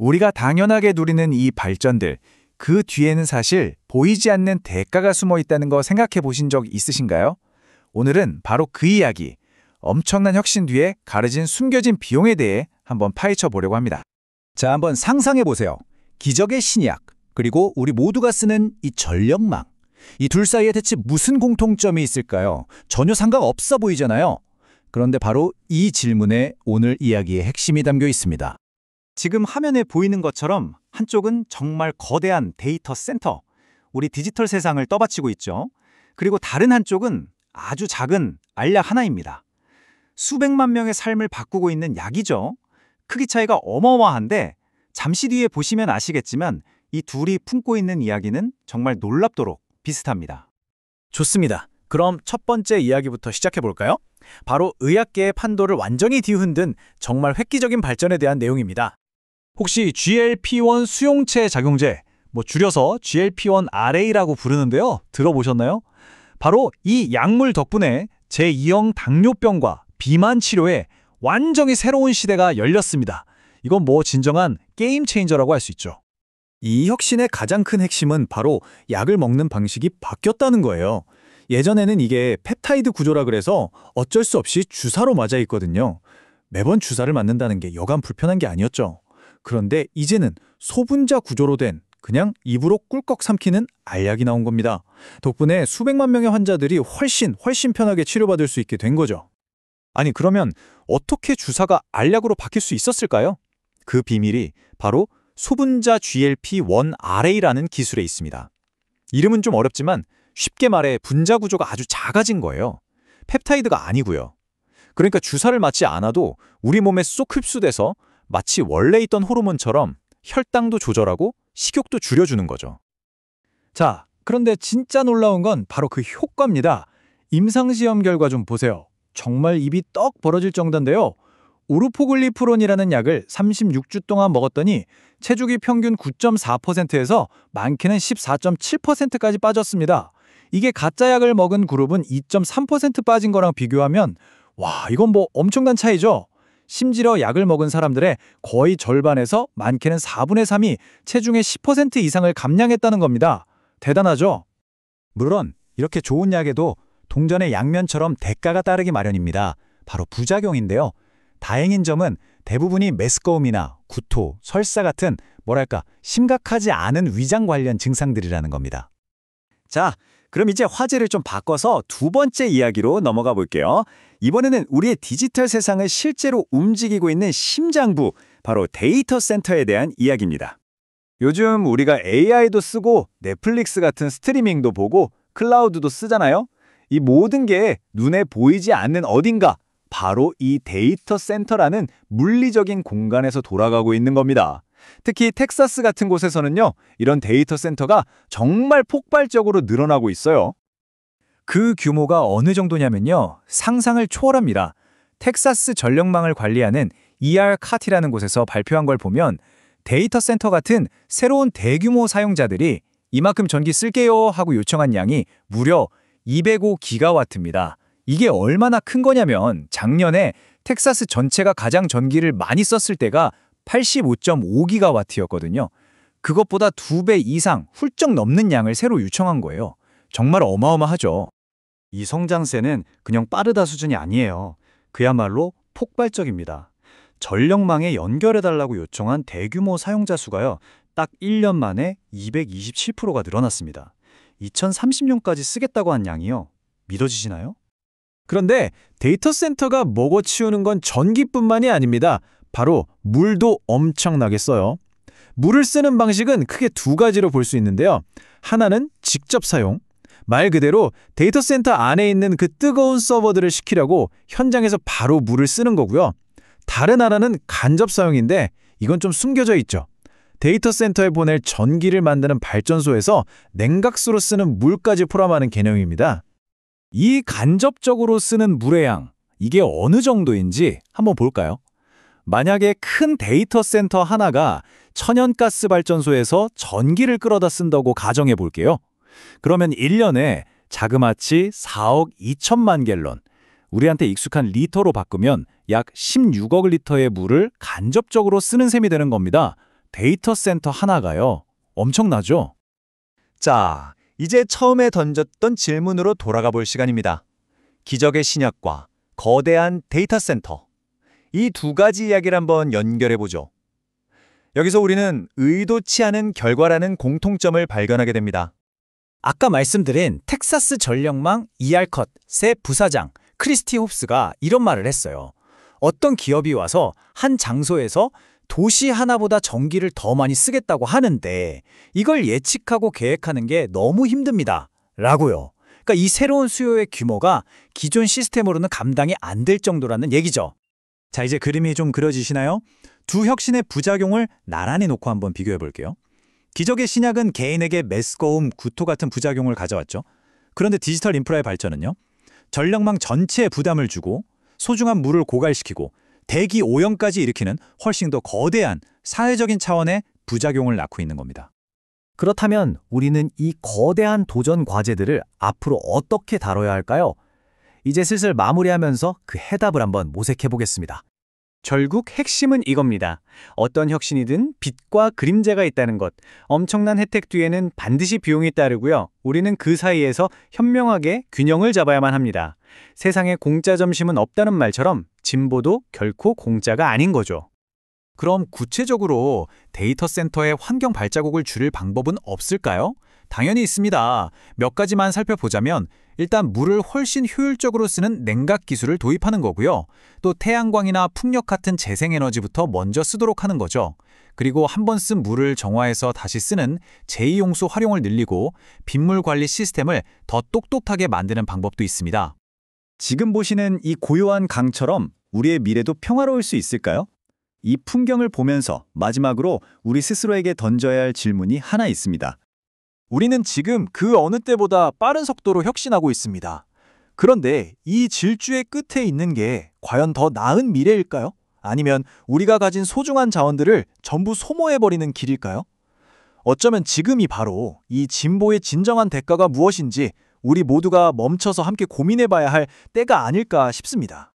우리가 당연하게 누리는 이 발전들, 그 뒤에는 사실 보이지 않는 대가가 숨어 있다는 거 생각해 보신 적 있으신가요? 오늘은 바로 그 이야기, 엄청난 혁신 뒤에 가려진 숨겨진 비용에 대해 한번 파헤쳐 보려고 합니다. 자, 한번 상상해 보세요. 기적의 신약, 그리고 우리 모두가 쓰는 이 전력망. 이 둘 사이에 대체 무슨 공통점이 있을까요? 전혀 상관없어 보이잖아요. 그런데 바로 이 질문에 오늘 이야기의 핵심이 담겨 있습니다. 지금 화면에 보이는 것처럼 한쪽은 정말 거대한 데이터 센터, 우리 디지털 세상을 떠받치고 있죠. 그리고 다른 한쪽은 아주 작은 알약 하나입니다. 수백만 명의 삶을 바꾸고 있는 약이죠. 크기 차이가 어마어마한데 잠시 뒤에 보시면 아시겠지만 이 둘이 품고 있는 이야기는 정말 놀랍도록 비슷합니다. 좋습니다. 그럼 첫 번째 이야기부터 시작해 볼까요? 바로 의학계의 판도를 완전히 뒤흔든 정말 획기적인 발전에 대한 내용입니다. 혹시 GLP-1 수용체 작용제, 줄여서 GLP-1RA라고 부르는데요. 들어보셨나요? 바로 이 약물 덕분에 제2형 당뇨병과 비만 치료에 완전히 새로운 시대가 열렸습니다. 이건 진정한 게임 체인저라고 할 수 있죠. 이 혁신의 가장 큰 핵심은 바로 약을 먹는 방식이 바뀌었다는 거예요. 예전에는 이게 펩타이드 구조라 그래서 어쩔 수 없이 주사로 맞아 있거든요. 매번 주사를 맞는다는 게 여간 불편한 게 아니었죠. 그런데 이제는 소분자 구조로 된 그냥 입으로 꿀꺽 삼키는 알약이 나온 겁니다. 덕분에 수백만 명의 환자들이 훨씬 편하게 치료받을 수 있게 된 거죠. 아니 그러면 어떻게 주사가 알약으로 바뀔 수 있었을까요? 그 비밀이 바로 소분자 GLP-1RA라는 기술에 있습니다. 이름은 좀 어렵지만 쉽게 말해 분자 구조가 아주 작아진 거예요. 펩타이드가 아니고요. 그러니까 주사를 맞지 않아도 우리 몸에 쏙 흡수돼서 마치 원래 있던 호르몬처럼 혈당도 조절하고 식욕도 줄여주는 거죠. 자, 그런데 진짜 놀라운 건 바로 그 효과입니다. 임상시험 결과 좀 보세요. 정말 입이 떡 벌어질 정도인데요. 오르포글리프론이라는 약을 36주 동안 먹었더니 체중이 평균 9.4%에서 많게는 14.7%까지 빠졌습니다. 이게 가짜 약을 먹은 그룹은 2.3% 빠진 거랑 비교하면 와, 이건 엄청난 차이죠. 심지어 약을 먹은 사람들의 거의 절반에서 많게는 4분의 3이 체중의 10% 이상을 감량했다는 겁니다. 대단하죠? 물론 이렇게 좋은 약에도 동전의 양면처럼 대가가 따르기 마련입니다. 바로 부작용인데요. 다행인 점은 대부분이 메스꺼움이나 구토, 설사 같은 심각하지 않은 위장 관련 증상들이라는 겁니다. 자, 그럼 이제 화제를 좀 바꿔서 두 번째 이야기로 넘어가 볼게요. 이번에는 우리의 디지털 세상을 실제로 움직이고 있는 심장부, 바로 데이터 센터에 대한 이야기입니다. 요즘 우리가 AI도 쓰고 넷플릭스 같은 스트리밍도 보고 클라우드도 쓰잖아요. 이 모든 게 눈에 보이지 않는 어딘가, 바로 이 데이터 센터라는 물리적인 공간에서 돌아가고 있는 겁니다. 특히 텍사스 같은 곳에서는요, 이런 데이터 센터가 정말 폭발적으로 늘어나고 있어요. 그 규모가 어느 정도냐면요, 상상을 초월합니다. 텍사스 전력망을 관리하는 ERCOT이라는 곳에서 발표한 걸 보면 데이터 센터 같은 새로운 대규모 사용자들이 이만큼 전기 쓸게요 하고 요청한 양이 무려 205기가와트입니다. 이게 얼마나 큰 거냐면 작년에 텍사스 전체가 가장 전기를 많이 썼을 때가 85.5기가와트였거든요. 그것보다 2배 이상 훌쩍 넘는 양을 새로 요청한 거예요. 정말 어마어마하죠. 이 성장세는 그냥 빠르다 수준이 아니에요. 그야말로 폭발적입니다. 전력망에 연결해달라고 요청한 대규모 사용자 수가요, 딱 1년 만에 227%가 늘어났습니다. 2030년까지 쓰겠다고 한 양이요. 믿어지시나요? 그런데 데이터 센터가 먹어치우는 건 전기뿐만이 아닙니다. 바로 물도 엄청나게 써요. 물을 쓰는 방식은 크게 두 가지로 볼 수 있는데요. 하나는 직접 사용. 말 그대로 데이터 센터 안에 있는 그 뜨거운 서버들을 식히려고 현장에서 바로 물을 쓰는 거고요. 다른 하나는 간접 사용인데 이건 좀 숨겨져 있죠. 데이터 센터에 보낼 전기를 만드는 발전소에서 냉각수로 쓰는 물까지 포함하는 개념입니다. 이 간접적으로 쓰는 물의 양, 이게 어느 정도인지 한번 볼까요? 만약에 큰 데이터 센터 하나가 천연가스 발전소에서 전기를 끌어다 쓴다고 가정해 볼게요. 그러면 1년에 자그마치 4억 2천만 갤런, 우리한테 익숙한 리터로 바꾸면 약 16억 리터의 물을 간접적으로 쓰는 셈이 되는 겁니다. 데이터 센터 하나가요. 엄청나죠? 자, 이제 처음에 던졌던 질문으로 돌아가 볼 시간입니다. 기적의 신약과 거대한 데이터 센터. 이 두 가지 이야기를 한번 연결해 보죠. 여기서 우리는 의도치 않은 결과라는 공통점을 발견하게 됩니다. 아까 말씀드린 텍사스 전력망 이알컷의 부사장 크리스티 홉스가 이런 말을 했어요. 어떤 기업이 와서 한 장소에서 도시 하나보다 전기를 더 많이 쓰겠다고 하는데 이걸 예측하고 계획하는 게 너무 힘듭니다. 라고요. 그러니까 이 새로운 수요의 규모가 기존 시스템으로는 감당이 안 될 정도라는 얘기죠. 자, 이제 그림이 좀 그려지시나요? 두 혁신의 부작용을 나란히 놓고 한번 비교해 볼게요. 기적의 신약은 개인에게 메스꺼움, 구토 같은 부작용을 가져왔죠. 그런데 디지털 인프라의 발전은요. 전력망 전체에 부담을 주고 소중한 물을 고갈시키고 대기 오염까지 일으키는 훨씬 더 거대한 사회적인 차원의 부작용을 낳고 있는 겁니다. 그렇다면 우리는 이 거대한 도전 과제들을 앞으로 어떻게 다뤄야 할까요? 이제 슬슬 마무리하면서 그 해답을 한번 모색해 보겠습니다. 결국 핵심은 이겁니다. 어떤 혁신이든 빛과 그림자가 있다는 것. 엄청난 혜택 뒤에는 반드시 비용이 따르고요. 우리는 그 사이에서 현명하게 균형을 잡아야만 합니다. 세상에 공짜 점심은 없다는 말처럼 진보도 결코 공짜가 아닌 거죠. 그럼 구체적으로 데이터 센터의 환경 발자국을 줄일 방법은 없을까요? 당연히 있습니다. 몇 가지만 살펴보자면 일단 물을 훨씬 효율적으로 쓰는 냉각 기술을 도입하는 거고요. 또 태양광이나 풍력 같은 재생에너지부터 먼저 쓰도록 하는 거죠. 그리고 한 번 쓴 물을 정화해서 다시 쓰는 제2용수 활용을 늘리고 빗물 관리 시스템을 더 똑똑하게 만드는 방법도 있습니다. 지금 보시는 이 고요한 강처럼 우리의 미래도 평화로울 수 있을까요? 이 풍경을 보면서 마지막으로 우리 스스로에게 던져야 할 질문이 하나 있습니다. 우리는 지금 그 어느 때보다 빠른 속도로 혁신하고 있습니다. 그런데 이 질주의 끝에 있는 게 과연 더 나은 미래일까요? 아니면 우리가 가진 소중한 자원들을 전부 소모해버리는 길일까요? 어쩌면 지금이 바로 이 진보의 진정한 대가가 무엇인지 우리 모두가 멈춰서 함께 고민해봐야 할 때가 아닐까 싶습니다.